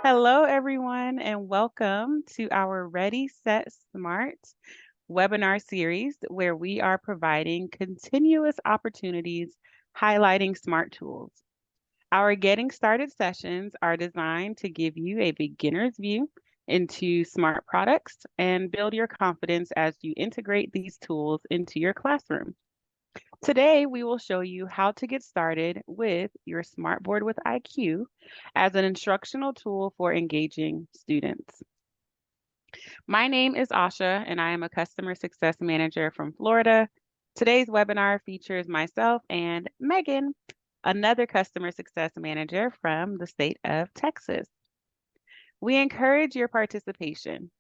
Hello, everyone, and welcome to our Ready, Set, Smart webinar series where we are providing continuous opportunities highlighting smart tools. Our Getting Started sessions are designed to give you a beginner's view into smart products and build your confidence as you integrate these tools into your classroom. Today, we will show you how to get started with your Smartboard with IQ as an instructional tool for engaging students. My name is Asha, and I am a Customer Success Manager from Florida. Today's webinar features myself and Megan, another Customer Success Manager from the state of Texas. We encourage your participation.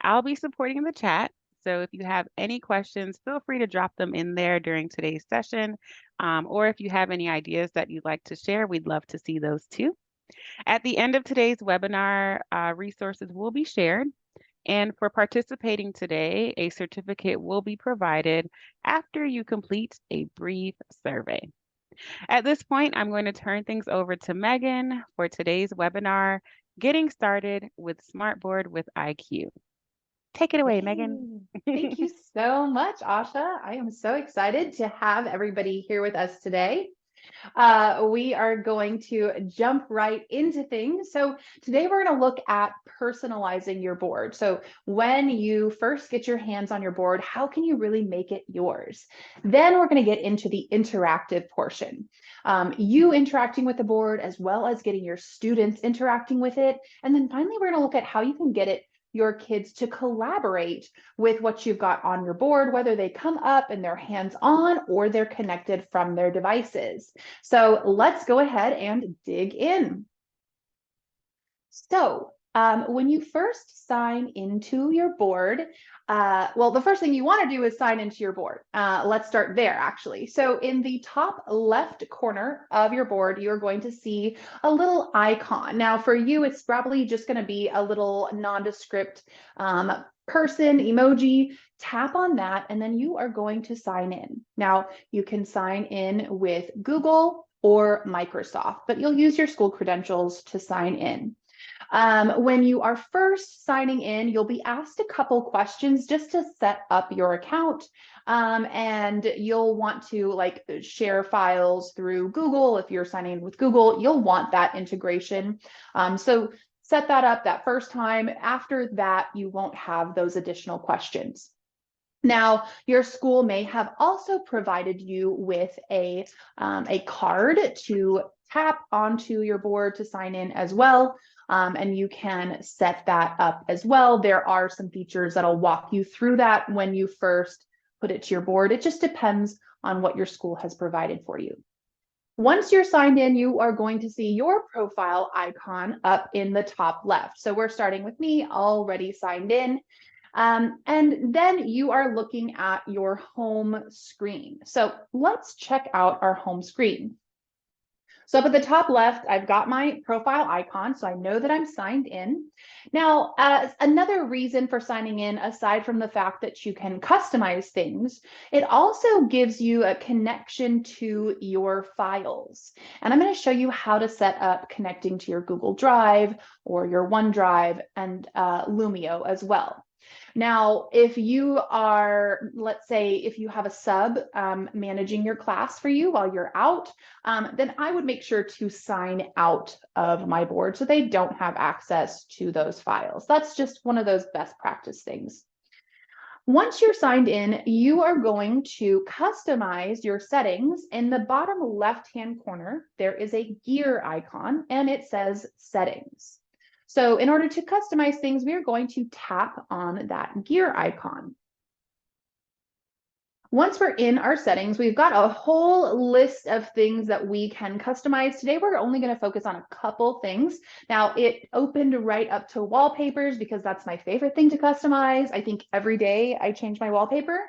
I'll be supporting the chat, so if you have any questions, feel free to drop them in there during today's session. Or if you have any ideas that you'd like to share, we'd love to see those too. At the end of today's webinar, resources will be shared. And for participating today, a certificate will be provided after you complete a brief survey. At this point, I'm going to turn things over to Megan for today's webinar, Getting Started with Smartboard with IQ. Take it away, Megan. Thank you so much, Asha. I am so excited to have everybody here with us today. We are going to jump right into things. So today we're going to look at personalizing your board. So when you first get your hands on your board, how can you really make it yours? Then we're going to get into the interactive portion. You interacting with the board as well as getting your students interacting with it. And then finally, we're going to look at how you can get your kids to collaborate with what you've got on your board, whether they come up and they're hands-on or they're connected from their devices. So let's go ahead and dig in. So when you first sign into your board, well, the first thing you want to do is sign into your board. Let's start there, actually. So in the top left corner of your board, you're going to see a little icon. Now, for you, it's probably just going to be a little nondescript person emoji. Tap on that, and then you are going to sign in. Now, you can sign in with Google or Microsoft, but you'll use your school credentials to sign in. When you are first signing in, you'll be asked a couple questions just to set up your account. And you'll want to share files through Google. If you're signing in with Google, you'll want that integration. So set that up that first time. After that, you won't have those additional questions. Now, your school may have also provided you with a card to tap onto your board to sign in as well. And you can set that up as well. There are some features that'll walk you through that when you first put it to your board. It just depends on what your school has provided for you. Once you're signed in, you are going to see your profile icon up in the top left. So we're starting with me, already signed in. And then you are looking at your home screen. So let's check out our home screen. So up at the top left, I've got my profile icon, so I know that I'm signed in. Now, another reason for signing in, aside from the fact that you can customize things, it also gives you a connection to your files. And I'm going to show you how to set up connecting to your Google Drive or your OneDrive and Lumio as well. Now, if you are, let's say, if you have a sub managing your class for you while you're out, then I would make sure to sign out of my board so they don't have access to those files. That's just one of those best practice things. Once you're signed in, you are going to customize your settings. In the bottom left-hand corner, there is a gear icon and it says settings. So in order to customize things, we are going to tap on that gear icon. Once we're in our settings, we've got a whole list of things that we can customize. Today, we're only going to focus on a couple things. Now, it opened right up to wallpapers because that's my favorite thing to customize. I think every day I change my wallpaper.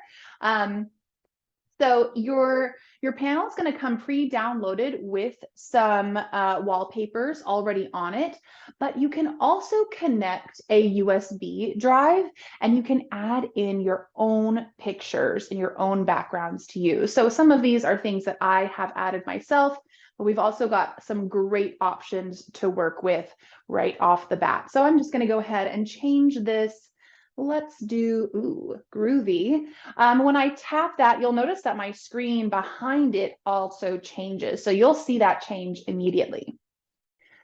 So your panel is going to come pre-downloaded with some wallpapers already on it, but you can also connect a USB drive and you can add in your own pictures and your own backgrounds to use. So some of these are things that I have added myself. but we've also got some great options to work with right off the bat. So I'm just going to go ahead and change this. Let's do groovy. When I tap that, you'll notice that my screen behind it also changes. So you'll see that change immediately.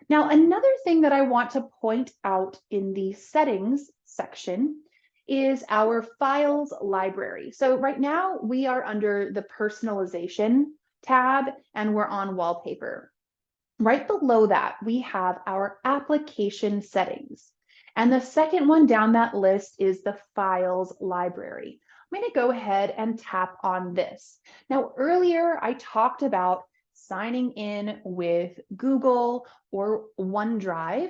Now, another thing that I want to point out in the settings section is our files library. So right now we are under the personalization tab and we're on wallpaper. Right below that, we have our application settings. And the second one down that list is the files library. I'm going to go ahead and tap on this. Now, earlier I talked about signing in with Google or OneDrive.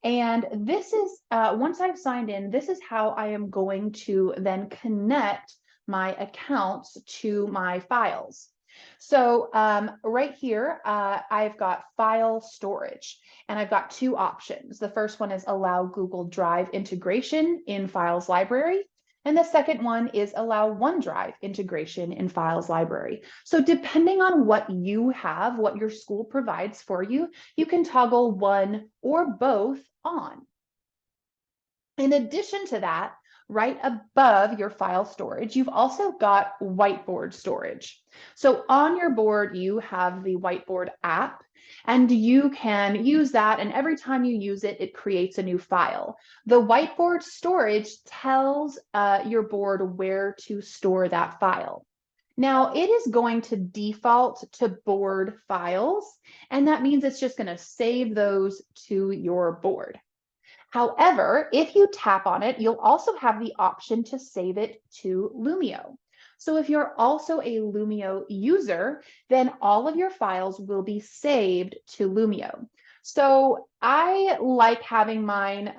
And this is, once I've signed in, this is how I am going to then connect my accounts to my files. So right here, I've got file storage, and I've got two options. The first one is allow Google Drive integration in Files Library. And the second one is allow OneDrive integration in Files Library. So depending on what you have, what your school provides for you, you can toggle one or both on. In addition to that, right above your file storage, you've also got whiteboard storage. So on your board, you have the whiteboard app, and you can use that. And every time you use it, it creates a new file. The whiteboard storage tells your board where to store that file. Now, it is going to default to board files, and that means it's just going to save those to your board. However, if you tap on it, you'll also have the option to save it to Lumio. So if you're also a Lumio user, then all of your files will be saved to Lumio. So I like having mine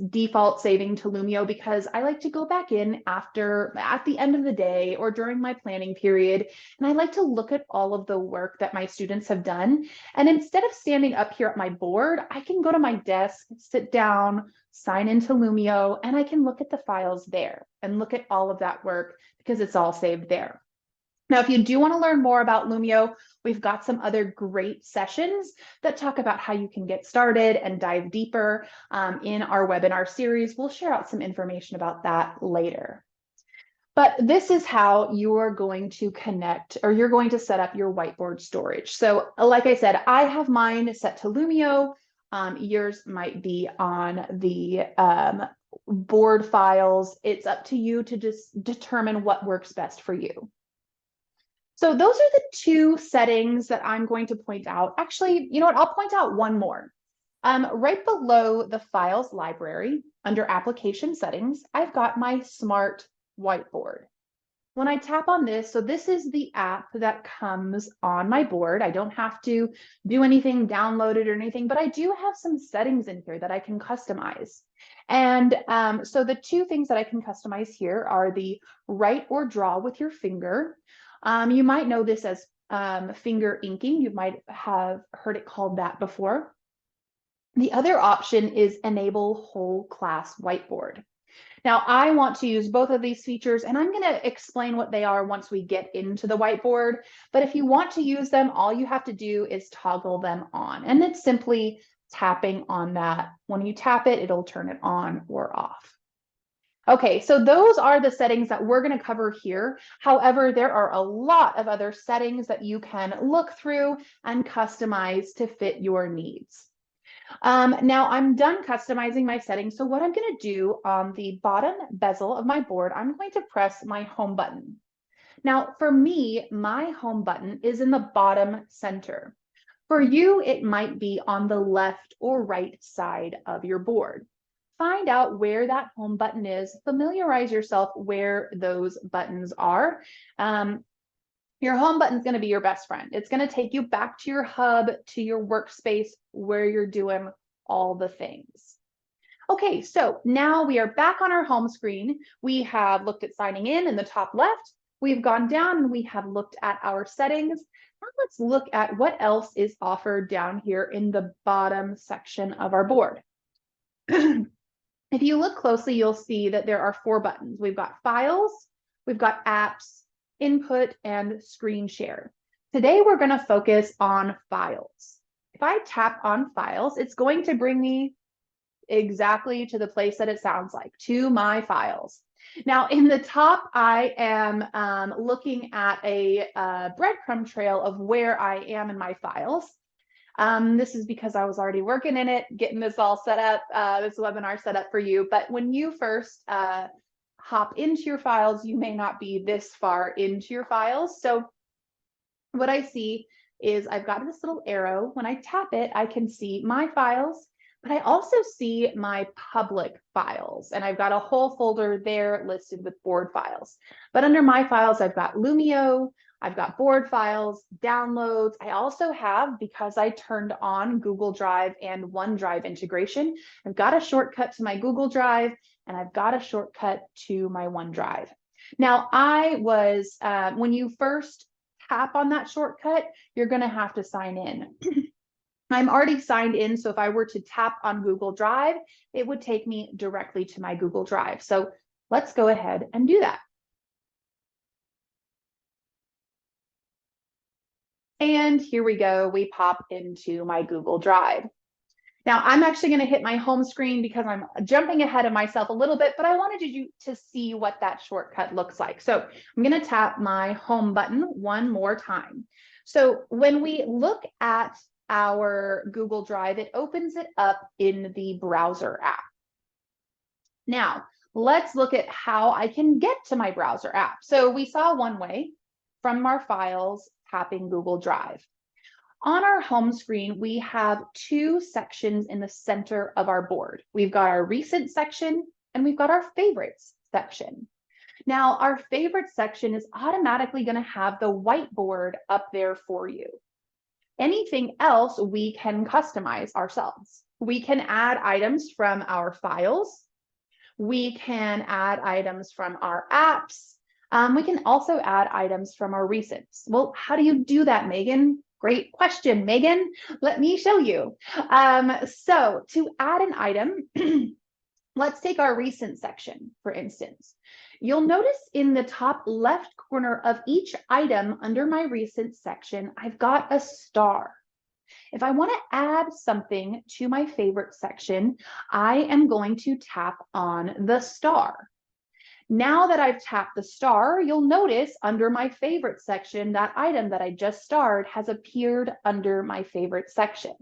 default saving to Lumio because I like to go back in at the end of the day or during my planning period, and I like to look at all of the work that my students have done. And instead of standing up here at my board, I can go to my desk, sit down, sign into Lumio, and I can look at the files there and look at all of that work because it's all saved there. Now, if you do want to learn more about Lumio, we've got some other great sessions that talk about how you can get started and dive deeper in our webinar series. We'll share out some information about that later. But this is how you're going to connect, or you're going to set up your whiteboard storage. So like I said, I have mine set to Lumio. Yours might be on the board files. It's up to you to just determine what works best for you. So those are the two settings that I'm going to point out. Actually, you know what? I'll point out one more. Right below the files library, under application settings, I've got my smart whiteboard. When I tap on this, so this is the app that comes on my board. I don't have to do anything, download it or anything, but I do have some settings in here that I can customize. And so the two things that I can customize here are the write or draw with your finger. You might know this as finger inking. You might have heard it called that before. The other option is enable whole class whiteboard. Now, I want to use both of these features, and I'm going to explain what they are once we get into the whiteboard. But if you want to use them, all you have to do is toggle them on, and it's simply tapping on that. When you tap it, it'll turn it on or off. Okay, so those are the settings that we're going to cover here. However, there are a lot of other settings that you can look through and customize to fit your needs. Now I'm done customizing my settings. So what I'm going to do on the bottom bezel of my board, I'm going to press my home button. Now for me, my home button is in the bottom center. For you, it might be on the left or right side of your board. Find out where that home button is, familiarize yourself where those buttons are. Your home button is going to be your best friend. It's going to take you back to your hub, to your workspace where you're doing all the things. Okay, so now we are back on our home screen. We have looked at signing in the top left. We've gone down and we have looked at our settings. Now let's look at what else is offered down here in the bottom section of our board. If you look closely, you'll see that there are 4 buttons. We've got files, we've got apps, input, and screen share. Today, we're going to focus on files. If I tap on files, it's going to bring me exactly to the place that it sounds like, to my files. Now, in the top, I am looking at a breadcrumb trail of where I am in my files. This is because I was already working in it, getting this all set up, this webinar set up for you. But when you first hop into your files, you may not be this far into your files. So what I see is I've got this little arrow. When I tap it, I can see my files, but I also see my public files. And I've got a whole folder there listed with board files. But under my files, I've got Lumio, I've got board files, downloads. I also have, because I turned on Google Drive and OneDrive integration, I've got a shortcut to my Google Drive and I've got a shortcut to my OneDrive. Now, when you first tap on that shortcut, you're going to have to sign in. I'm already signed in, so if I were to tap on Google Drive, it would take me directly to my Google Drive. So let's go ahead and do that. And here we go, we pop into my Google Drive. Now, I'm actually going to hit my home screen because I'm jumping ahead of myself a little bit, but I wanted you to see what that shortcut looks like. So I'm going to tap my home button one more time. So when we look at our Google Drive, it opens it up in the browser app. Now, let's look at how I can get to my browser app. So we saw one way from our files, tapping Google Drive. On our home screen, we have two sections in the center of our board. We've got our recent section and we've got our favorites section. Now, our favorite section is automatically going to have the whiteboard up there for you. Anything else we can customize ourselves. We can add items from our files. We can add items from our apps. We can also add items from our recents. Well, how do you do that, Megan? Great question, Megan. Let me show you. So to add an item, let's take our recent section, for instance. You'll notice in the top left corner of each item under my recent section, I've got a star. If I want to add something to my favorite section, I am going to tap on the star. Now that I've tapped the star, you'll notice under my favorite section, that item that I just starred has appeared under my favorite section.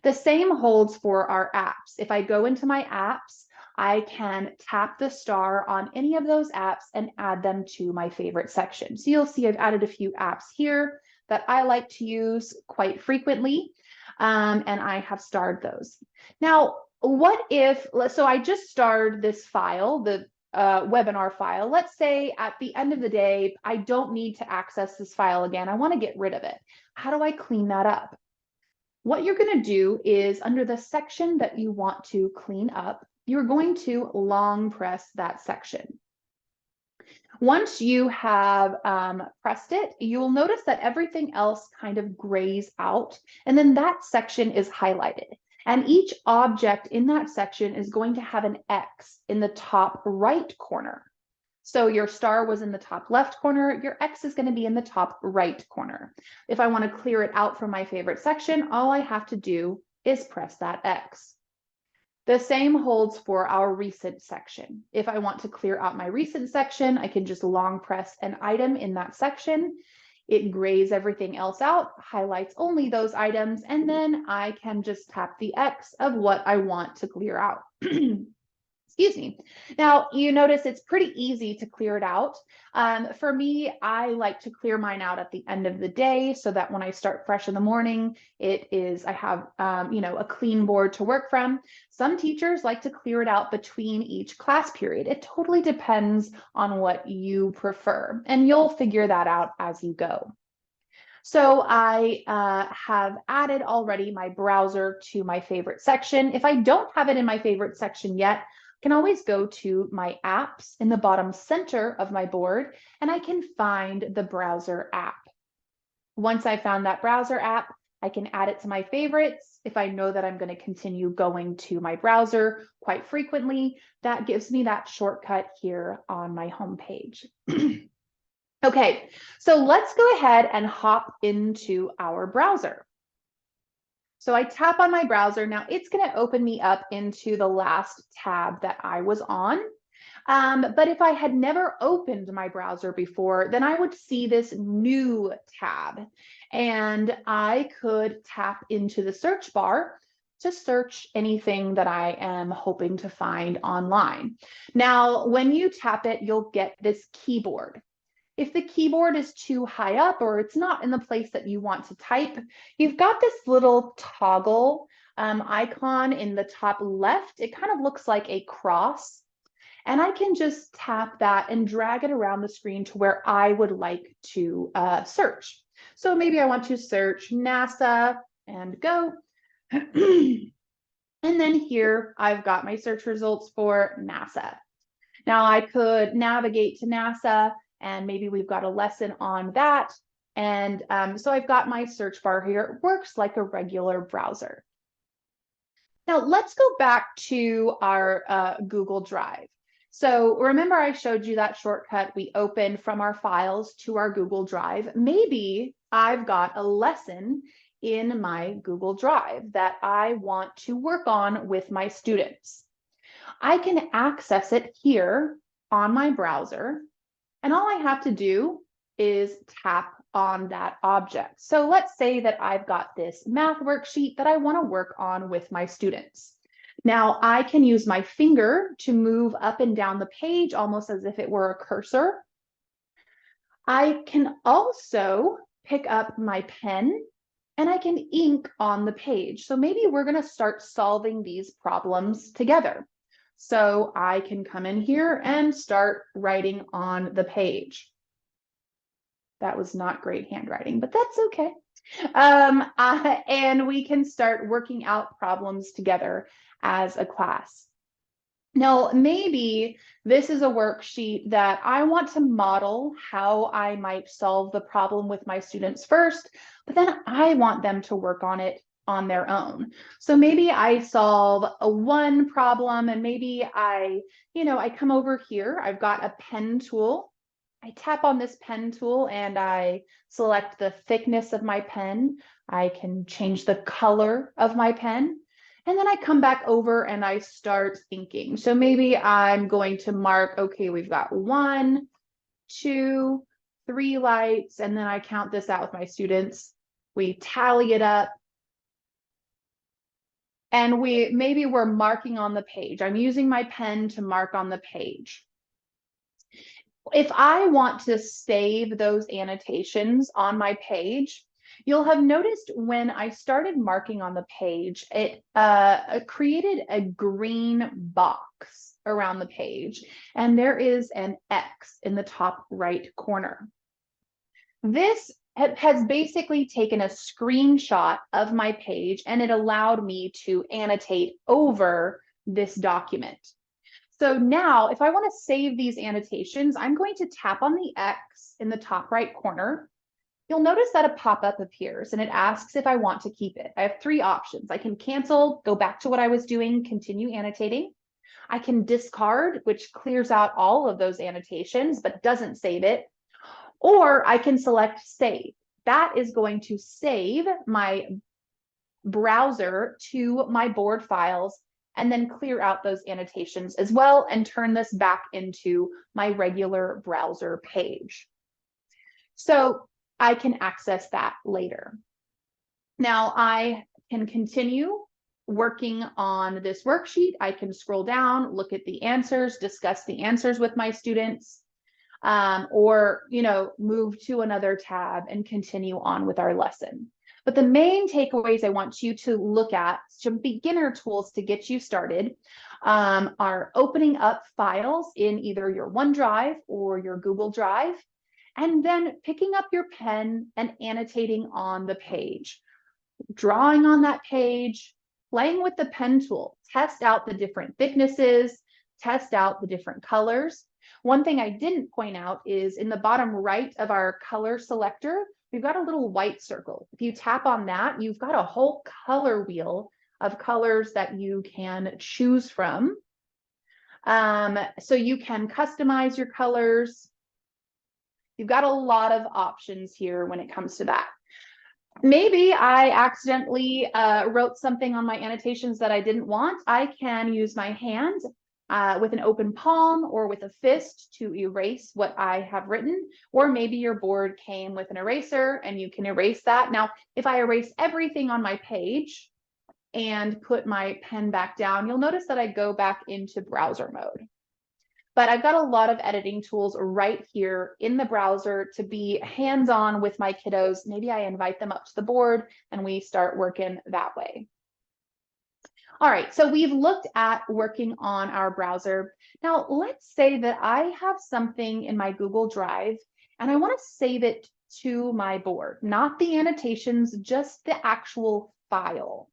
The same holds for our apps. If I go into my apps, I can tap the star on any of those apps and add them to my favorite section. So you'll see I've added a few apps here that I like to use quite frequently, and I have starred those. Now, so I just starred this file, the webinar file. Let's say at the end of the day, I don't need to access this file again. I want to get rid of it. How do I clean that up? What you're going to do is under the section that you want to clean up, you're going to long press that section. Once you have pressed it, you will notice that everything else kind of grays out, and then that section is highlighted. And each object in that section is going to have an X in the top right corner. So your star was in the top left corner, your X is going to be in the top right corner. If I want to clear it out from my favorite section, all I have to do is press that X. The same holds for our recent section. If I want to clear out my recent section, I can just long press an item in that section. It grays everything else out, highlights only those items, and then I can just tap the X of what I want to clear out. Excuse me. Now, you notice it's pretty easy to clear it out. For me, I like to clear mine out at the end of the day so that when I start fresh in the morning, I have a clean board to work from. Some teachers like to clear it out between each class period. It totally depends on what you prefer, and you'll figure that out as you go. So I have added already my browser to my favorite section. If I don't have it in my favorite section yet, I can always go to my apps in the bottom center of my board, and I can find the browser app. Once I found that browser app, I can add it to my favorites. If I know that I'm going to continue going to my browser quite frequently, that gives me that shortcut here on my home page. Okay, so let's go ahead and hop into our browser. So I tap on my browser. Now it's going to open me up into the last tab that I was on. But if I had never opened my browser before, then I would see this new tab and I could tap into the search bar to search anything that I am hoping to find online. Now, when you tap it, you'll get this keyboard. If the keyboard is too high up or it's not in the place that you want to type, you've got this little toggle icon in the top left. It kind of looks like a cross. And I can just tap that and drag it around the screen to where I would like to search. So maybe I want to search NASA and go. And then here I've got my search results for NASA. Now I could navigate to NASA and maybe we've got a lesson on that. And so I've got my search bar here. It works like a regular browser. Now let's go back to our Google Drive. So remember I showed you that shortcut we opened from our files to our Google Drive. Maybe I've got a lesson in my Google Drive that I want to work on with my students. I can access it here on my browser, and all I have to do is tap on that object. So let's say that I've got this math worksheet that I want to work on with my students. Now I can use my finger to move up and down the page almost as if it were a cursor. I can also pick up my pen and I can ink on the page. So maybe we're going to start solving these problems together. So I can come in here and start writing on the page. That was not great handwriting, but that's okay. And we can start working out problems together as a class. Now, maybe this is a worksheet that I want to model how I might solve the problem with my students first, but then I want them to work on it on their own. So maybe I solve a one problem and maybe I come over here, I've got a pen tool. I tap on this pen tool and I select the thickness of my pen. I can change the color of my pen. And then I come back over and I start inking. So maybe I'm going to mark, okay, we've got 1, 2, 3 lights, and then I count this out with my students. We tally it up. And maybe we're marking on the page. I'm using my pen to mark on the page. If I want to save those annotations on my page, you'll have noticed when I started marking on the page, it created a green box around the page, and there is an X in the top right corner. This has basically taken a screenshot of my page, and it allowed me to annotate over this document. So now if I want to save these annotations, I'm going to tap on the X in the top right corner. You'll notice that a pop-up appears and it asks if I want to keep it. I have 3 options. I can cancel, go back to what I was doing, continue annotating. I can discard, which clears out all of those annotations but doesn't save it. Or I can select save. That is going to save my browser to my board files and then clear out those annotations as well and turn this back into my regular browser page. So I can access that later. Now I can continue working on this worksheet. I can scroll down, look at the answers, discuss the answers with my students, or move to another tab and continue on with our lesson. But the main takeaways I want you to look at, some beginner tools to get you started, are opening up files in either your OneDrive or your Google Drive, and then picking up your pen and annotating on the page, drawing on that page, playing with the pen tool, test out the different thicknesses, test out the different colors. One thing I didn't point out is in the bottom right of our color selector, we've got a little white circle. If you tap on that, you've got a whole color wheel of colors that you can choose from. So you can customize your colors. You've got a lot of options here when it comes to that. Maybe I accidentally wrote something on my annotations that I didn't want. I can use my hand with an open palm or with a fist to erase what I have written. Or maybe your board came with an eraser and you can erase that. Now, if I erase everything on my page and put my pen back down, you'll notice that I go back into browser mode. But I've got a lot of editing tools right here in the browser to be hands-on with my kiddos. Maybe I invite them up to the board and we start working that way. All right, so we've looked at working on our browser. Now let's say that I have something in my Google Drive and I want to save it to my board, not the annotations, just the actual file.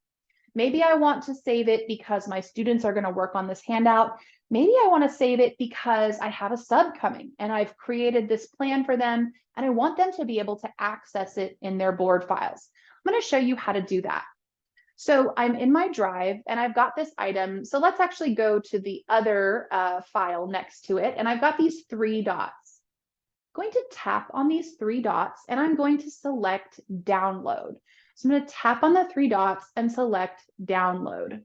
Maybe I want to save it because my students are going to work on this handout. Maybe I want to save it because I have a sub coming and I've created this plan for them and I want them to be able to access it in their board files. I'm going to show you how to do that. So I'm in my drive and I've got this item. So let's actually go to the other file next to it. And I've got these 3 dots. I'm going to tap on these 3 dots and I'm going to select download. So I'm going to tap on the 3 dots and select download.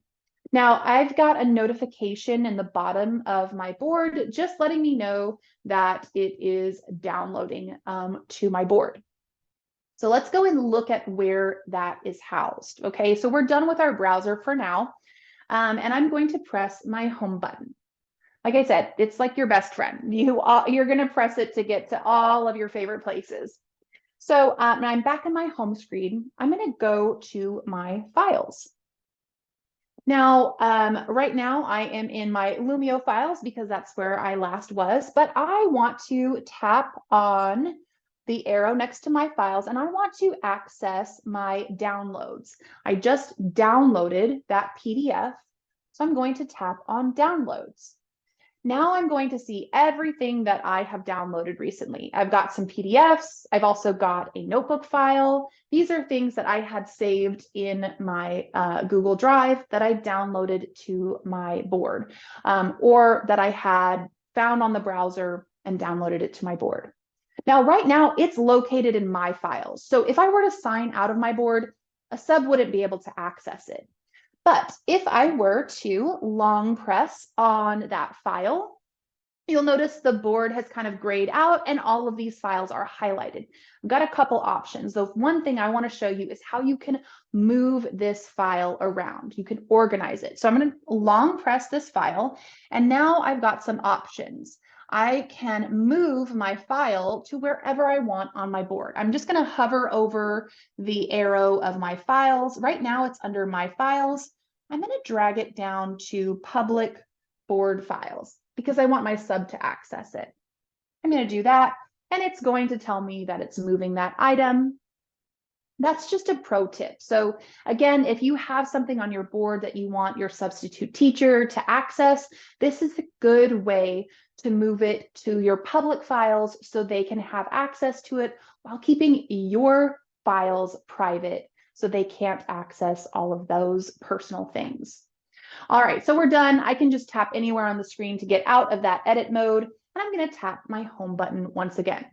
Now I've got a notification in the bottom of my board just letting me know that it is downloading to my board. So let's go and look at where that is housed. Okay, so we're done with our browser for now. And I'm going to press my home button. Like I said, it's like your best friend. You're going to press it to get to all of your favorite places. So I'm back in my home screen. I'm going to go to my files. Now, right now I am in my Lumio files because that's where I last was, but I want to tap on the arrow next to my files and I want to access my downloads. I just downloaded that PDF, so I'm going to tap on downloads. Now I'm going to see everything that I have downloaded recently. I've got some PDFs. I've also got a notebook file. These are things that I had saved in my Google Drive that I downloaded to my board, or that I had found on the browser and downloaded it to my board. Now, right now, it's located in my files. So if I were to sign out of my board, a sub wouldn't be able to access it. But if I were to long press on that file, you'll notice the board has kind of grayed out and all of these files are highlighted. I've got a couple options. The one thing I want to show you is how you can move this file around. You can organize it. So I'm going to long press this file and now I've got some options. I can move my file to wherever I want on my board. I'm just going to hover over the arrow of my files. Right now it's under my files. I'm going to drag it down to public board files because I want my sub to access it. I'm going to do that and it's going to tell me that it's moving that item. That's just a pro tip. So again, if you have something on your board that you want your substitute teacher to access, this is a good way to move it to your public files so they can have access to it while keeping your files private so they can't access all of those personal things. All right, so we're done. I can just tap anywhere on the screen to get out of that edit mode, and I'm going to tap my home button once again.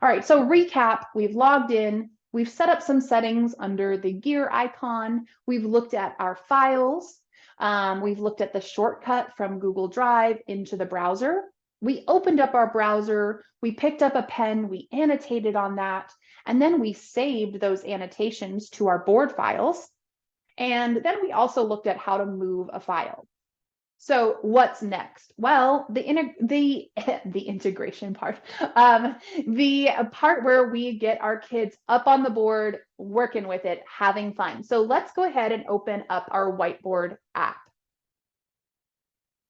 All right, so recap, we've logged in. We've set up some settings under the gear icon. We've looked at our files. We've looked at the shortcut from Google Drive into the browser. We opened up our browser. We picked up a pen. We annotated on that. And then we saved those annotations to our board files. And then we also looked at how to move a file. So what's next? Well, the integration part, the part where we get our kids up on the board, working with it, having fun. So let's go ahead and open up our whiteboard app.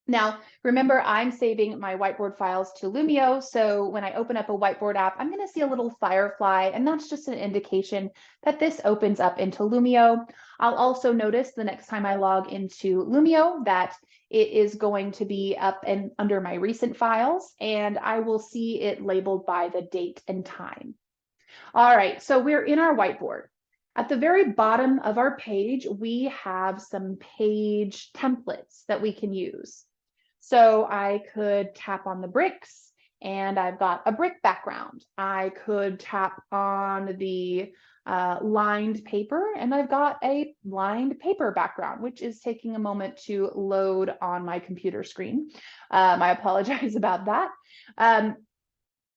Now, remember, I'm saving my whiteboard files to Lumio. So when I open up a whiteboard app, I'm going to see a little firefly, and that's just an indication that this opens up into Lumio. I'll also notice the next time I log into Lumio that it is going to be up and under my recent files, and I will see it labeled by the date and time. All right, so we're in our whiteboard. At the very bottom of our page, we have some page templates that we can use. So I could tap on the bricks and I've got a brick background. I could tap on the lined paper, and I've got a lined paper background, which is taking a moment to load on my computer screen. I apologize about that.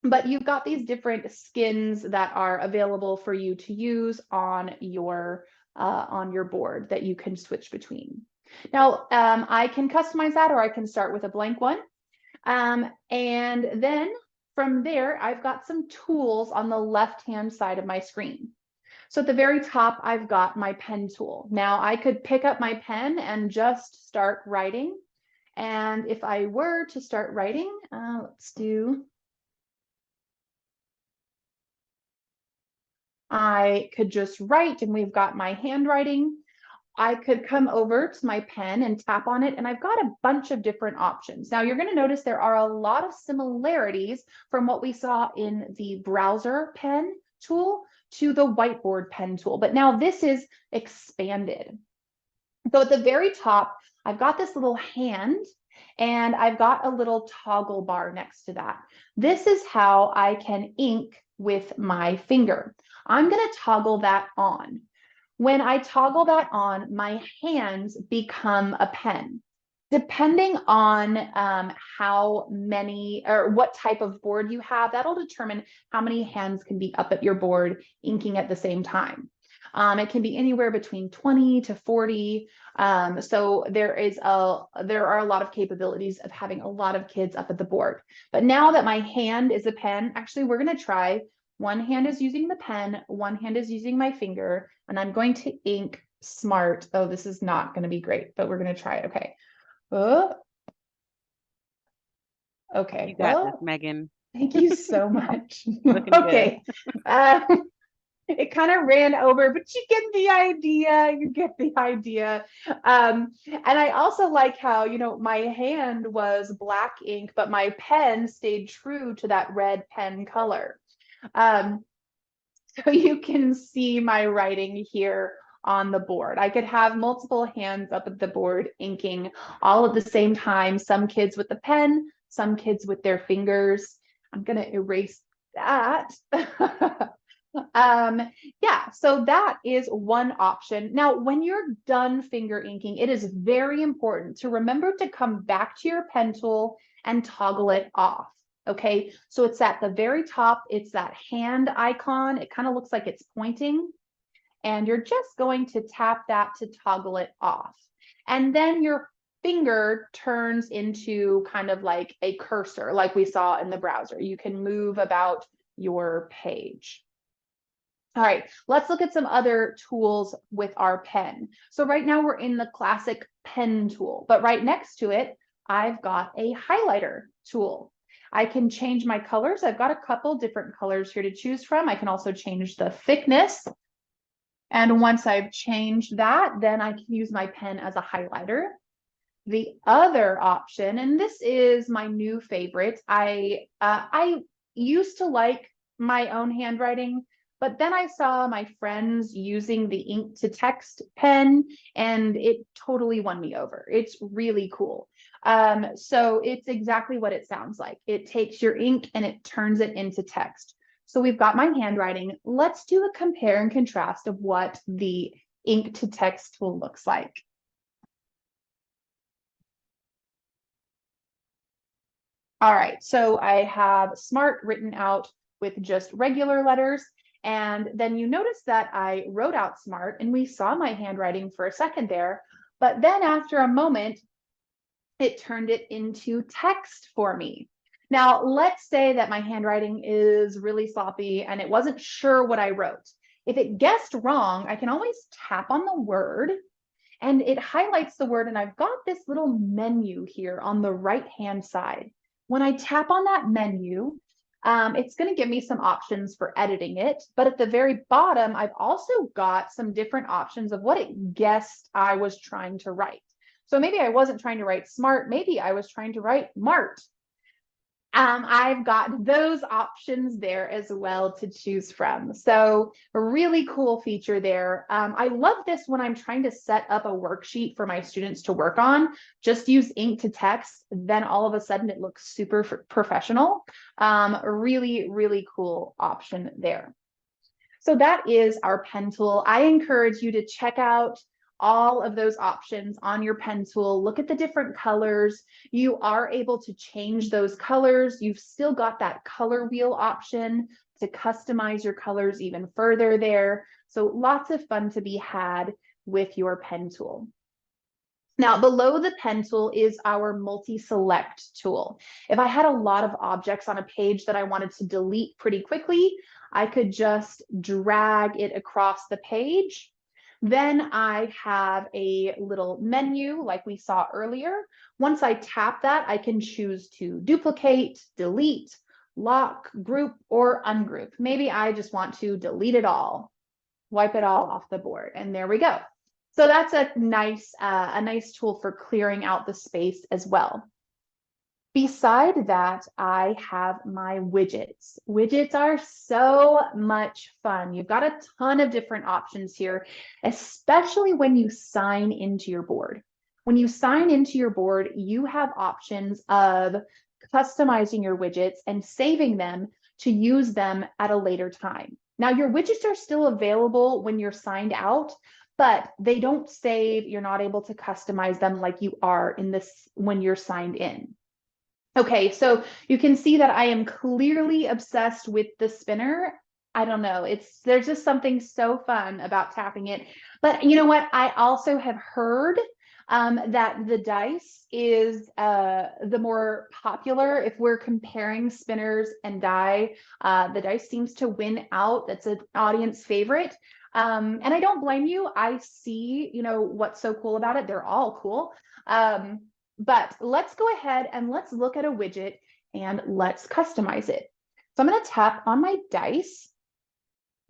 But you've got these different skins that are available for you to use on your board that you can switch between. Now, I can customize that, or I can start with a blank one. And then from there, I've got some tools on the left-hand side of my screen. So at the very top, I've got my pen tool. Now I could pick up my pen and just start writing. And if I were to start writing, I could just write, and we've got my handwriting. I could come over to my pen and tap on it, and I've got a bunch of different options. Now you're going to notice there are a lot of similarities from what we saw in the browser pen tool to the whiteboard pen tool, but now this is expanded. So at the very top, I've got this little hand, and I've got a little toggle bar next to that. This is how I can ink with my finger. I'm going to toggle that on. When I toggle that on, my hands become a pen. Depending on how many or what type of board you have, that'll determine how many hands can be up at your board inking at the same time. It can be anywhere between 20 to 40. So there are a lot of capabilities of having a lot of kids up at the board. But now that my hand is a pen, actually, we're going to try. One hand is using the pen, one hand is using my finger, and I'm going to ink smart. Oh, this is not going to be great, but we're going to try it. Okay. Oh, okay. You got this, Well, Megan. thank you so much. Looking good. Okay. It kind of ran over, but you get the idea. You get the idea. And I also like how, my hand was black ink, but my pen stayed true to that red pen color. So you can see my writing here on the board. I could have multiple hands up at the board inking all at the same time, some kids with the pen, some kids with their fingers. I'm going to erase that. Yeah, so that is one option. Now, when you're done finger inking, it is very important to remember to come back to your pen tool and toggle it off. Okay, so it's at the very top, it's that hand icon. It kind of looks like it's pointing, and you're just going to tap that to toggle it off. And then your finger turns into kind of like a cursor, like we saw in the browser. You can move about your page. All right, let's look at some other tools with our pen. So right now we're in the classic pen tool, but right next to it, I've got a highlighter tool. I can change my colors. I've got a couple different colors here to choose from. I can also change the thickness. And once I've changed that, then I can use my pen as a highlighter. The other option, and this is my new favorite, I used to like my own handwriting, but then I saw my friends using the ink to text pen, and it totally won me over. It's really cool. So it's exactly what it sounds like. It takes your ink and it turns it into text. So we've got my handwriting. Let's do a compare and contrast of what the ink to text tool looks like. All right, so I have smart written out with just regular letters. And then you notice that I wrote out smart, and we saw my handwriting for a second there. But then after a moment, it turned it into text for me. Now, let's say that my handwriting is really sloppy and it wasn't sure what I wrote. If it guessed wrong, I can always tap on the word and it highlights the word. And I've got this little menu here on the right-hand side. When I tap on that menu, it's going to give me some options for editing it. But at the very bottom, I've also got some different options of what it guessed I was trying to write. So maybe I wasn't trying to write smart. Maybe I was trying to write mart. I've got those options there as well to choose from. So a really cool feature there. I love this when I'm trying to set up a worksheet for my students to work on. Just use ink to text, then all of a sudden it looks super professional. A really, really cool option there. So that is our pen tool. I encourage you to check out all of those options on your pen tool. Look at the different colors. You are able to change those colors. You've still got that color wheel option to customize your colors even further there. So lots of fun to be had with your pen tool. Now, below the pen tool is our multi-select tool. If I had a lot of objects on a page that I wanted to delete pretty quickly, I could just drag it across the page. Then I have a little menu like we saw earlier. Once I tap that, I can choose to duplicate, delete, lock, group, or ungroup. Maybe I just want to delete it all, wipe it all off the board, and there we go. So that's a nice tool for clearing out the space as well. Beside that, I have my widgets. Widgets are so much fun. You've got a ton of different options here, especially when you sign into your board. When you sign into your board, you have options of customizing your widgets and saving them to use them at a later time. Now, your widgets are still available when you're signed out, but they don't save. You're not able to customize them like you are in this when you're signed in. Okay, so you can see that I am clearly obsessed with the spinner. I don't know, there's just something so fun about tapping it. But you know what? I also have heard that the dice is the more popular. If we're comparing spinners and die, the dice seems to win out. That's an audience favorite. And I don't blame you. I see, what's so cool about it. They're all cool. But let's go ahead and let's look at a widget and let's customize it. So I'm going to tap on my dice.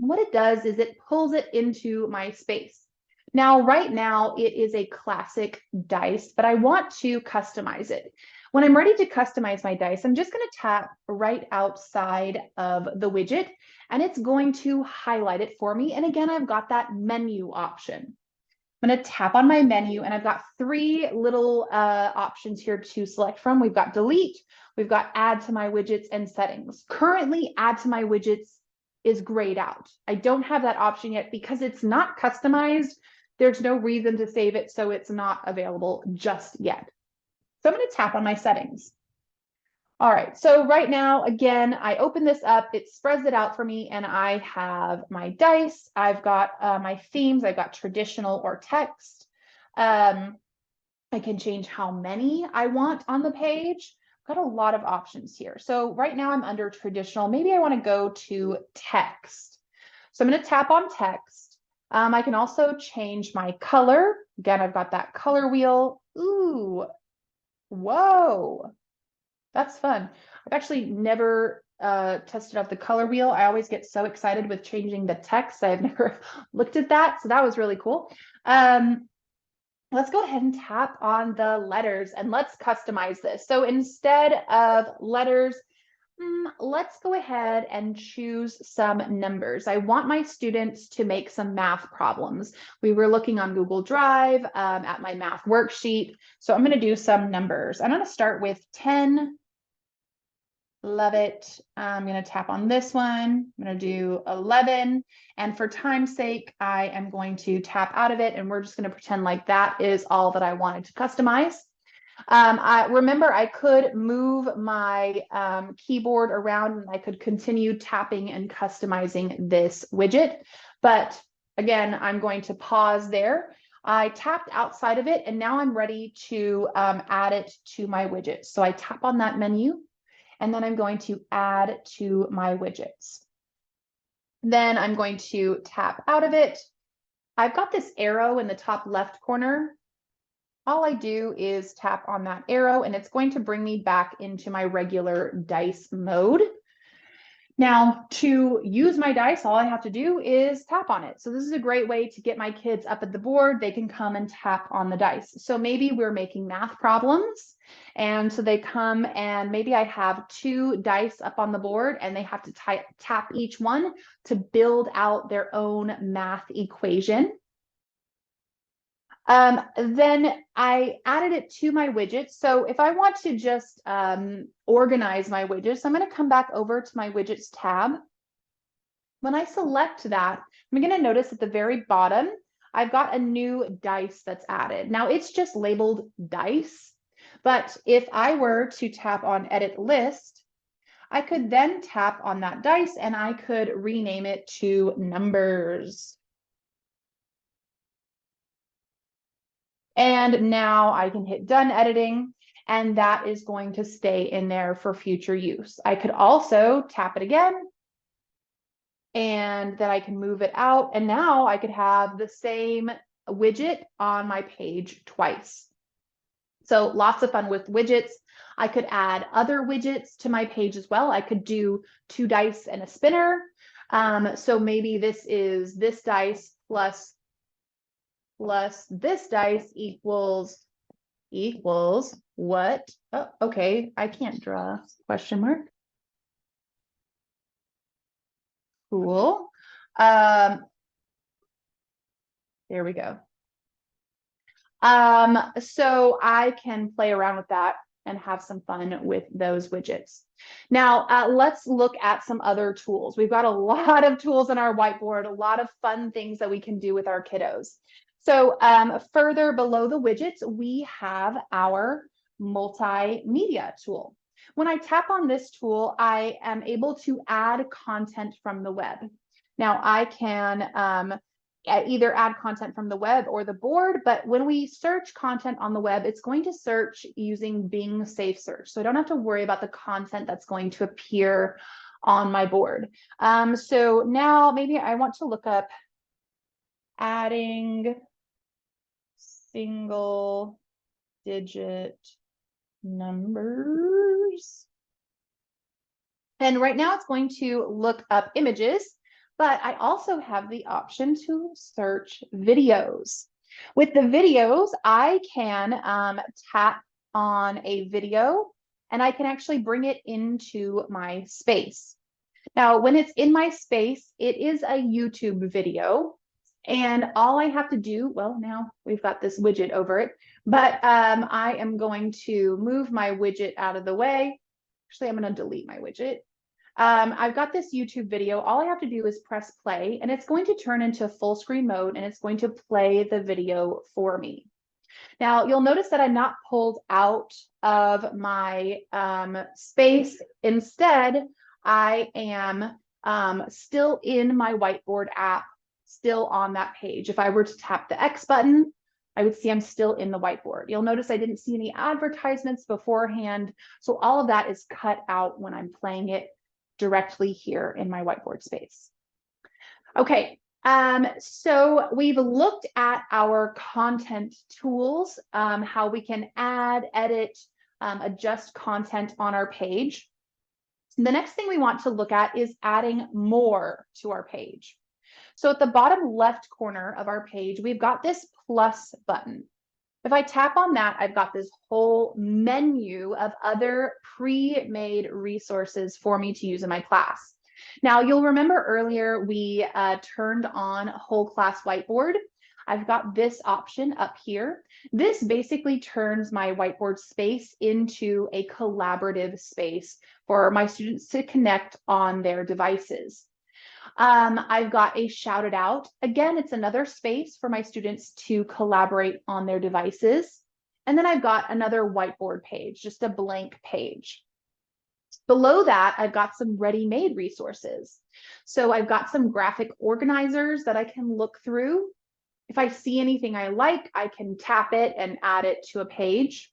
And what it does is it pulls it into my space. Now, right now, it is a classic dice, but I want to customize it. When I'm ready to customize my dice, I'm just going to tap right outside of the widget, and it's going to highlight it for me. And again, I've got that menu option. I'm going to tap on my menu, and I've got three little options here to select from. We've got delete, we've got add to my widgets, and settings. Currently, add to my widgets is grayed out. I don't have that option yet because it's not customized. There's no reason to save it, so it's not available just yet. So I'm going to tap on my settings. All right, so right now, again, I open this up, it spreads it out for me, and I have my dice, I've got my themes, I've got traditional or text. I can change how many I want on the page. I've got a lot of options here. So right now I'm under traditional. Maybe I want to go to text. So I'm going to tap on text. I can also change my color. Again, I've got that color wheel. Ooh, whoa. That's fun. I've actually never tested out the color wheel. I always get so excited with changing the text. I've never looked at that. So that was really cool. Let's go ahead and tap on the letters and let's customize this. So instead of letters, let's go ahead and choose some numbers. I want my students to make some math problems. We were looking on Google Drive at my math worksheet. So I'm going to do some numbers. I'm going to start with 10. Love it. I'm going to tap on this one. I'm going to do 11. And for time's sake, I am going to tap out of it. And we're just going to pretend like that is all that I wanted to customize. I remember I could move my keyboard around and I could continue tapping and customizing this widget. But again, I'm going to pause there. I tapped outside of it and now I'm ready to add it to my widget. So I tap on that menu. And then I'm going to add to my widgets. Then I'm going to tap out of it. I've got this arrow in the top left corner. All I do is tap on that arrow and it's going to bring me back into my regular dice mode. Now, to use my dice, all I have to do is tap on it. So this is a great way to get my kids up at the board. They can come and tap on the dice. So maybe we're making math problems. And so they come and maybe I have 2 dice up on the board and they have to tap each one to build out their own math equation. Then I added it to my widgets. So if I want to just organize my widgets, I'm going to come back over to my widgets tab. When I select that, I'm going to notice at the very bottom, I've got a new dice that's added. Now it's just labeled dice, but if I were to tap on edit list, I could then tap on that dice and I could rename it to numbers. And now I can hit done editing, and that is going to stay in there for future use. I could also tap it again, and then I can move it out. And now I could have the same widget on my page twice. So lots of fun with widgets. I could add other widgets to my page as well. I could do 2 dice and a spinner. So maybe this is this dice plus this dice equals what? Oh, okay, I can't draw question mark. Cool. There we go. So I can play around with that and have some fun with those widgets. Now, let's look at some other tools. We've got a lot of tools on our whiteboard, a lot of fun things that we can do with our kiddos. So further below the widgets, we have our multimedia tool. When I tap on this tool, I am able to add content from the web. Now I can either add content from the web or the board, but when we search content on the web, it's going to search using Bing Safe Search. So I don't have to worry about the content that's going to appear on my board. So now maybe I want to look up adding single digit numbers. And right now it's going to look up images, but I also have the option to search videos. With the videos, I can tap on a video and I can actually bring it into my space. Now, when it's in my space, it is a YouTube video. And all I have to do, well, now we've got this widget over it, but I am going to move my widget out of the way. Actually, I'm going to delete my widget. I've got this YouTube video. All I have to do is press play, and it's going to turn into full screen mode, and it's going to play the video for me. Now, you'll notice that I'm not pulled out of my space. Instead, I am still in my whiteboard app, still on that page. If I were to tap the X button, I would see I'm still in the whiteboard. You'll notice I didn't see any advertisements beforehand. So all of that is cut out when I'm playing it directly here in my whiteboard space. Okay, so we've looked at our content tools, how we can add, edit, adjust content on our page. The next thing we want to look at is adding more to our page. So at the bottom left corner of our page, we've got this plus button. If I tap on that, I've got this whole menu of other pre-made resources for me to use in my class. Now, you'll remember earlier we turned on whole class whiteboard. I've got this option up here. This basically turns my whiteboard space into a collaborative space for my students to connect on their devices. I've got a shout it out. Again, it's another space for my students to collaborate on their devices. And then I've got another whiteboard page, just a blank page. Below that, I've got some ready-made resources. So I've got some graphic organizers that I can look through. If I see anything I like, I can tap it and add it to a page.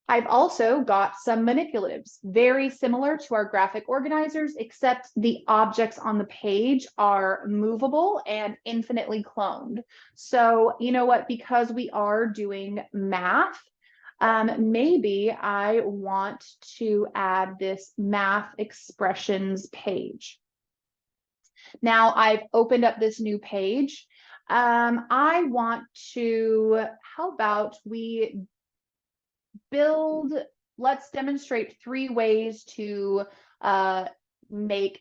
I've also got some manipulatives, very similar to our graphic organizers, except the objects on the page are movable and infinitely cloned. So you know what, because we are doing math, Maybe I want to add this math expressions page. Now I've opened up this new page. I want to, how about we build, let's demonstrate 3 ways to add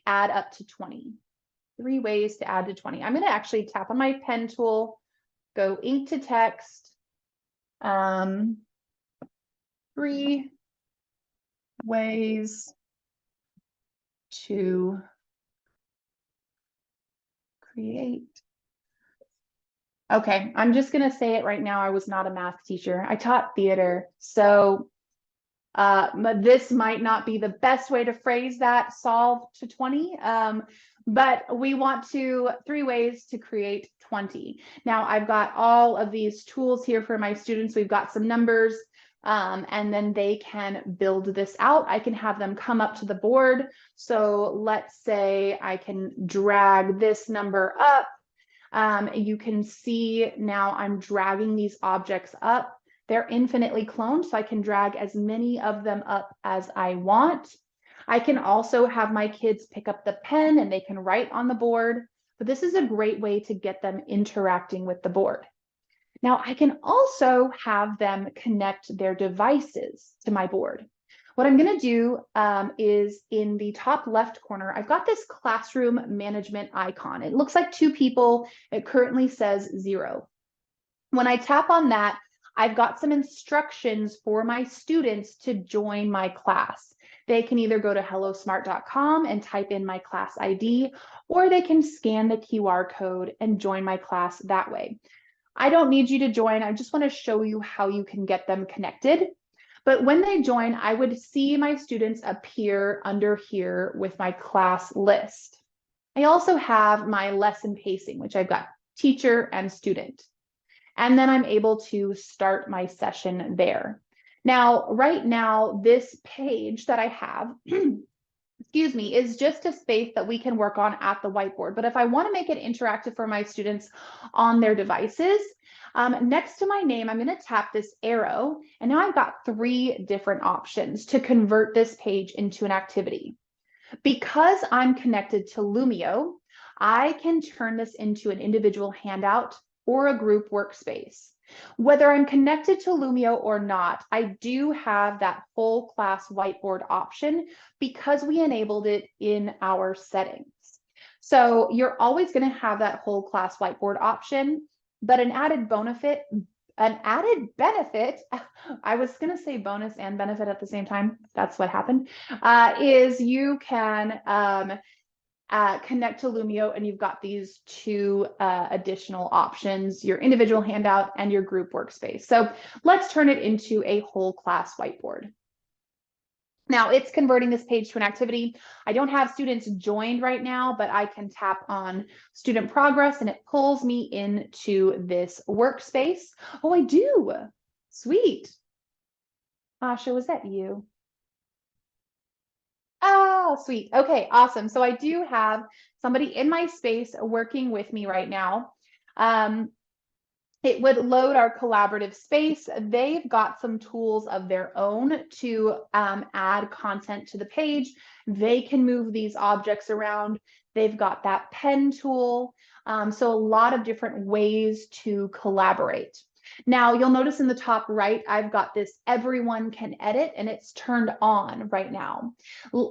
up to 20. 3 ways to add to 20. I'm going to actually tap on my pen tool, go ink to text. 3 ways to create. Okay, I'm just going to say it right now. I was not a math teacher. I taught theater. So this might not be the best way to phrase that, solve to 20. But we want 3 ways to create 20. Now I've got all of these tools here for my students. We've got some numbers, and then they can build this out. I can have them come up to the board. So let's say I can drag this number up. You can see now I'm dragging these objects up. They're infinitely cloned, so I can drag as many of them up as I want. I can also have my kids pick up the pen and they can write on the board, but this is a great way to get them interacting with the board. Now, I can also have them connect their devices to my board. What I'm going to do is in the top left corner, I've got this classroom management icon. It looks like 2 people. It currently says 0. When I tap on that, I've got some instructions for my students to join my class. They can either go to hellosmart.com and type in my class ID, or they can scan the QR code and join my class that way. I don't need you to join. I just want to show you how you can get them connected. But when they join, I would see my students appear under here with my class list. I also have my lesson pacing, which I've got teacher and student. And then I'm able to start my session there. Now, right now, this page that I have, excuse me, is just a space that we can work on at the whiteboard. But if I want to make it interactive for my students on their devices, next to my name, I'm going to tap this arrow, and now I've got 3 different options to convert this page into an activity. Because I'm connected to Lumio, I can turn this into an individual handout or a group workspace. Whether I'm connected to Lumio or not, I do have that full class whiteboard option because we enabled it in our settings. So you're always going to have that whole class whiteboard option, but an added benefit, I was going to say bonus and benefit at the same time. That's what happened, is you can connect to Lumio, and you've got these 2 additional options, your individual handout and your group workspace. So let's turn it into a whole class whiteboard. Now it's converting this page to an activity. I don't have students joined right now, but I can tap on student progress and it pulls me into this workspace. Oh, I do. Sweet. Asha, was that you? Oh, sweet. Okay, awesome. So I do have somebody in my space working with me right now. It would load our collaborative space. They've got some tools of their own to add content to the page. They can move these objects around. They've got that pen tool. So a lot of different ways to collaborate. Now you'll notice in the top right, I've got this everyone can edit, and it's turned on right now.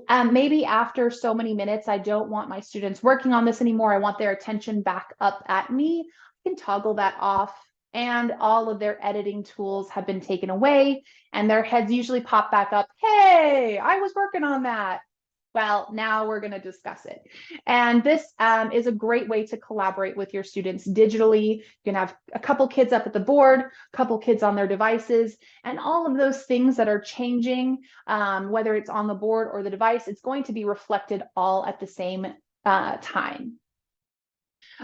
Maybe after so many minutes, I don't want my students working on this anymore. I want their attention back up at me. I can toggle that off, and all of their editing tools have been taken away, and their heads usually pop back up. Hey, I was working on that. Well, now we're going to discuss it. And this is a great way to collaborate with your students digitally. You can have a couple kids up at the board, a couple kids on their devices, and all of those things that are changing, whether it's on the board or the device, it's going to be reflected all at the same time.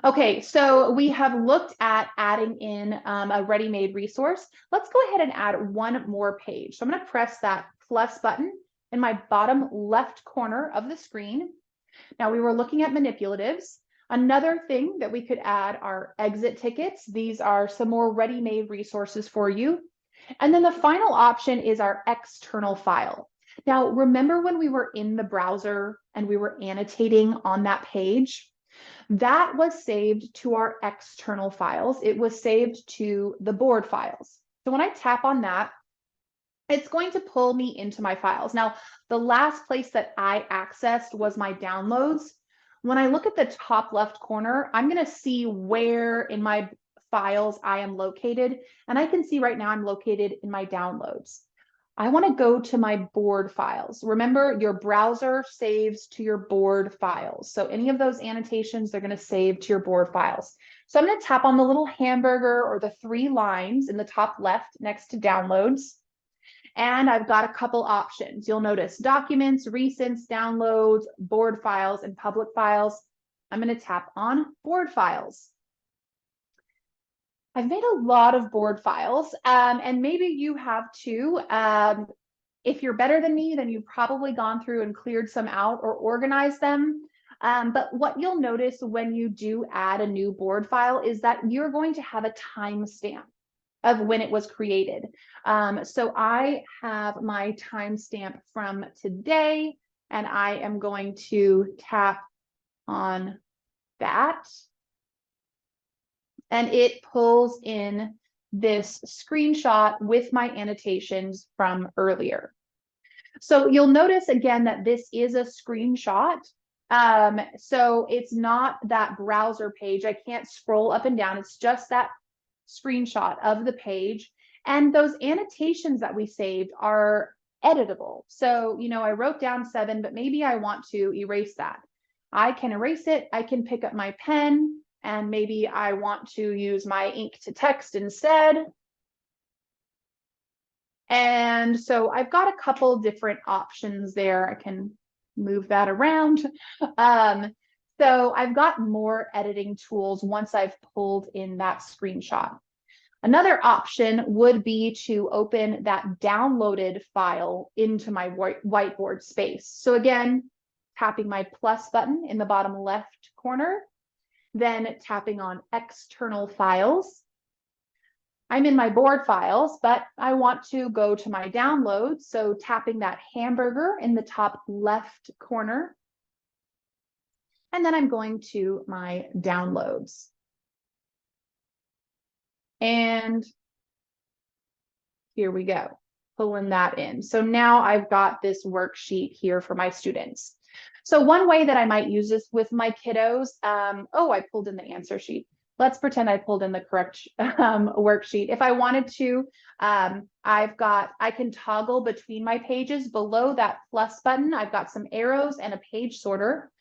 Okay, so we have looked at adding in a ready-made resource. Let's go ahead and add one more page. So I'm going to press that plus button in my bottom left corner of the screen. Now we were looking at manipulatives. Another thing that we could add are exit tickets. These are some more ready-made resources for you. And then the final option is our external file. Now, remember when we were in the browser and we were annotating on that page? That was saved to our external files. It was saved to the board files. So when I tap on that, it's going to pull me into my files. Now, the last place that I accessed was my downloads. When I look at the top left corner, I'm going to see where in my files I am located. And I can see right now I'm located in my downloads. I want to go to my board files. Remember, your browser saves to your board files. So any of those annotations, they're going to save to your board files. So I'm going to tap on the little hamburger or the 3 lines in the top left next to downloads. And I've got a couple options. You'll notice documents, recents, downloads, board files, and public files. I'm going to tap on board files. I've made a lot of board files, and maybe you have too. If you're better than me, then you've probably gone through and cleared some out or organized them. But what you'll notice when you do add a new board file is that you're going to have a timestamp of when it was created. So I have my timestamp from today, and I am going to tap on that. And it pulls in this screenshot with my annotations from earlier. So you'll notice again that this is a screenshot. So it's not that browser page. I can't scroll up and down. It's just that screenshot of the page. And those annotations that we saved are editable. So, I wrote down 7, but maybe I want to erase that. I can erase it. I can pick up my pen, and maybe I want to use my ink to text instead. And so I've got a couple different options there. I can move that around. So I've got more editing tools once I've pulled in that screenshot. Another option would be to open that downloaded file into my whiteboard space. So again, tapping my plus button in the bottom left corner, then tapping on external files. I'm in my board files, but I want to go to my downloads. So tapping that hamburger in the top left corner. And then I'm going to my downloads. And here we go, pulling that in. So now I've got this worksheet here for my students. So one way that I might use this with my kiddos, I pulled in the answer sheet. Let's pretend I pulled in the correct worksheet. If I wanted to, I can toggle between my pages. Below that plus button, I've got some arrows and a page sorter.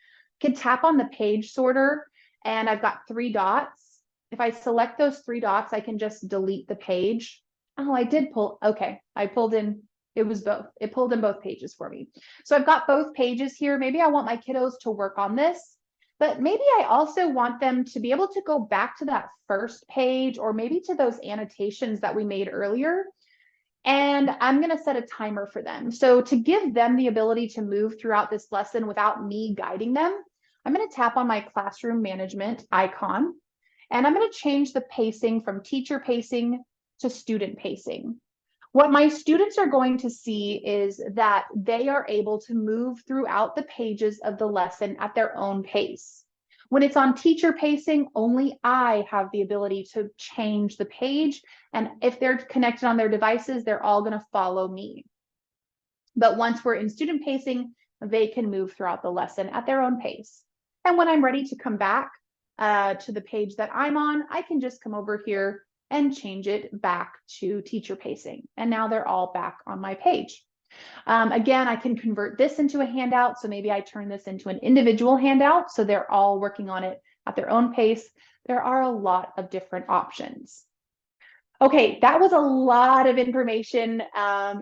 Can tap on the page sorter, and I've got 3 dots. If I select those 3 dots, I can just delete the page. Oh, I did pull, okay, I pulled in, it was both. It pulled in both pages for me. So I've got both pages here. Maybe I want my kiddos to work on this, but maybe I also want them to be able to go back to that first page, or maybe to those annotations that we made earlier. And I'm going to set a timer for them. So to give them the ability to move throughout this lesson without me guiding them, I'm going to tap on my classroom management icon, and I'm going to change the pacing from teacher pacing to student pacing. What my students are going to see is that they are able to move throughout the pages of the lesson at their own pace. When it's on teacher pacing, only I have the ability to change the page. And if they're connected on their devices, they're all going to follow me. But once we're in student pacing, they can move throughout the lesson at their own pace. And when I'm ready to come back to the page that I'm on, I can just come over here and change it back to teacher pacing. And now they're all back on my page. Again, I can convert this into a handout. So maybe I turn this into an individual handout, so they're all working on it at their own pace. There are a lot of different options. Okay, that was a lot of information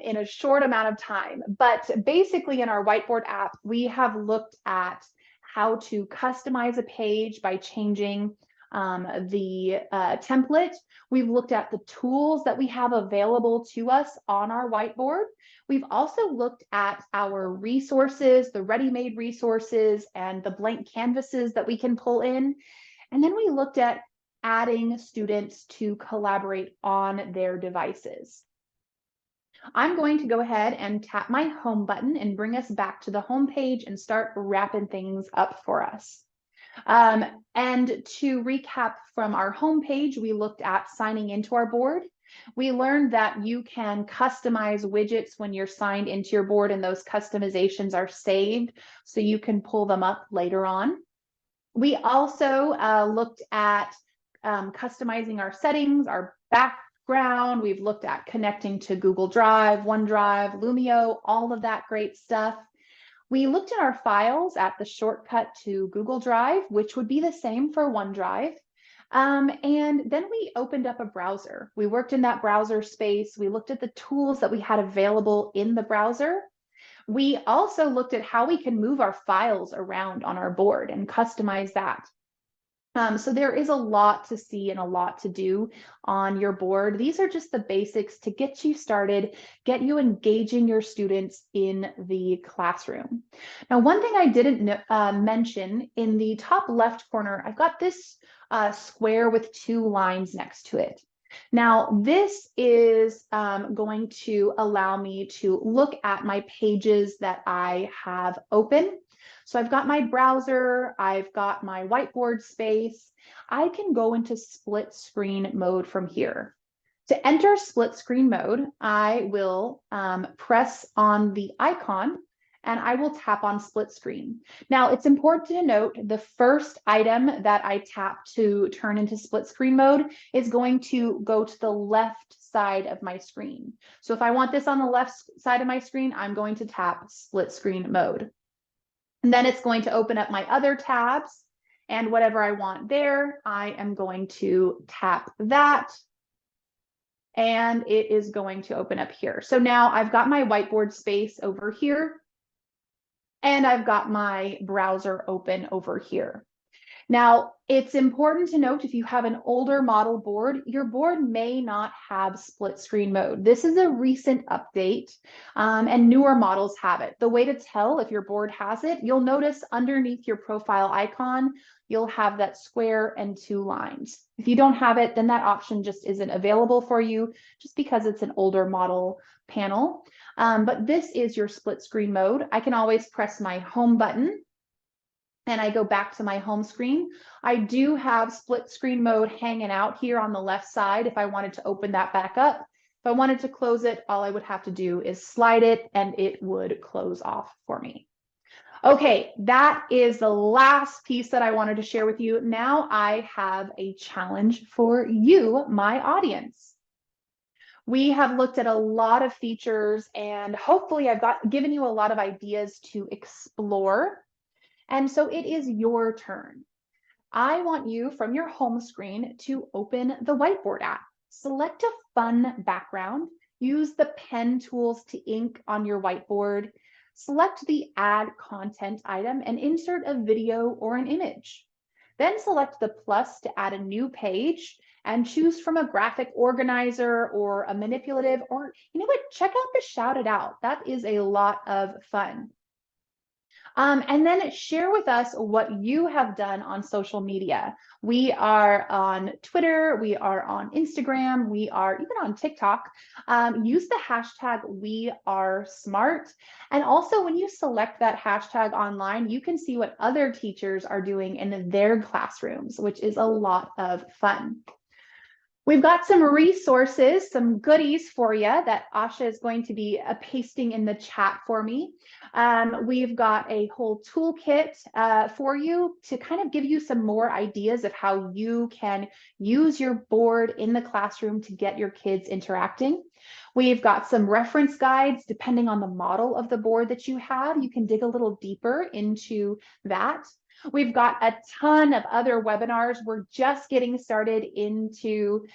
in a short amount of time. But basically in our whiteboard app, we have looked at how to customize a page by changing the template. We've looked at the tools that we have available to us on our whiteboard. We've also looked at our resources, the ready-made resources, and the blank canvases that we can pull in. And then we looked at adding students to collaborate on their devices. I'm going to go ahead and tap my home button and bring us back to the home page and start wrapping things up for us. Um, and to recap from our home page, we looked at signing into our board. We learned that you can customize widgets when you're signed into your board, and those customizations are saved so you can pull them up later on. We also looked at customizing our settings, our background. We've looked at connecting to Google Drive, OneDrive, Lumio, all of that great stuff. We looked at our files at the shortcut to Google Drive, which would be the same for OneDrive. And then we opened up a browser. We worked in that browser space. We looked at the tools that we had available in the browser. We also looked at how we can move our files around on our board and customize that. So there is a lot to see and a lot to do on your board. These are just the basics to get you started, get you engaging your students in the classroom. Now, one thing I didn't mention in the top left corner, I've got this square with two lines next to it. Now, this is going to allow me to look at my pages that I have open. So I've got my browser, I've got my whiteboard space. I can go into split screen mode from here. To enter split screen mode, I will press on the icon and I will tap on split screen. Now, it's important to note the first item that I tap to turn into split screen mode is going to go to the left side of my screen. So if I want this on the left side of my screen, I'm going to tap split screen mode. And then it's going to open up my other tabs, and whatever I want there, I am going to tap that, and it is going to open up here. So now I've got my whiteboard space over here, and I've got my browser open over here. Now, it's important to note if you have an older model board, your board may not have split screen mode. This is a recent update, and newer models have it. The way to tell if your board has it, you'll notice underneath your profile icon, you'll have that square and two lines. If you don't have it, then that option just isn't available for you just because it's an older model panel. But this is your split screen mode. I can always press my home button and I go back to my home screen. I do have split screen mode hanging out here on the left side if I wanted to open that back up. If I wanted to close it, all I would have to do is slide it and it would close off for me. Okay, that is the last piece that I wanted to share with you. Now I have a challenge for you, my audience. We have looked at a lot of features and hopefully I've given you a lot of ideas to explore. And so it is your turn. I want you from your home screen to open the whiteboard app. Select a fun background. Use the pen tools to ink on your whiteboard. Select the add content item and insert a video or an image. Then select the plus to add a new page and choose from a graphic organizer or a manipulative, or you know what, check out the shout it out. That is a lot of fun. And then share with us what you have done on social media. We are on Twitter, we are on Instagram, we are even on TikTok. Use the hashtag #WeAreSmart. And also when you select that hashtag online, you can see what other teachers are doing in their classrooms, which is a lot of fun. We've got some resources, some goodies for you that Asha is going to be pasting in the chat for me. We've got a whole toolkit for you to kind of give you some more ideas of how you can use your board in the classroom to get your kids interacting. We've got some reference guides depending on the model of the board that you have. You can dig a little deeper into that. We've got a ton of other webinars. We're just getting started into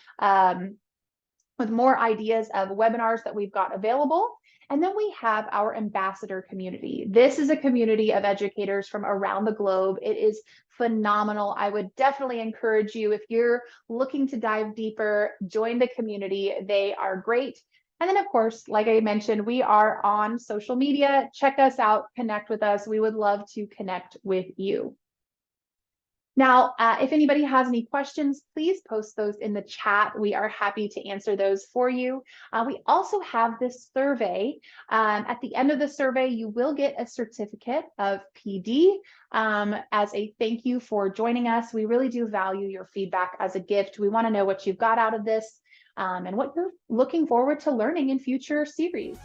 with more ideas of webinars that we've got available. And then we have our ambassador community. This is a community of educators from around the globe. It is phenomenal. I would definitely encourage you, if you're looking to dive deeper, join the community. They are great. And then, of course, like I mentioned, we are on social media. Check us out, connect with us. We would love to connect with you. Now, if anybody has any questions, please post those in the chat. We are happy to answer those for you. We also have this survey. At the end of the survey, you will get a certificate of PD as a thank you for joining us. We really do value your feedback as a gift. We want to know what you've got out of this and what you're looking forward to learning in future series.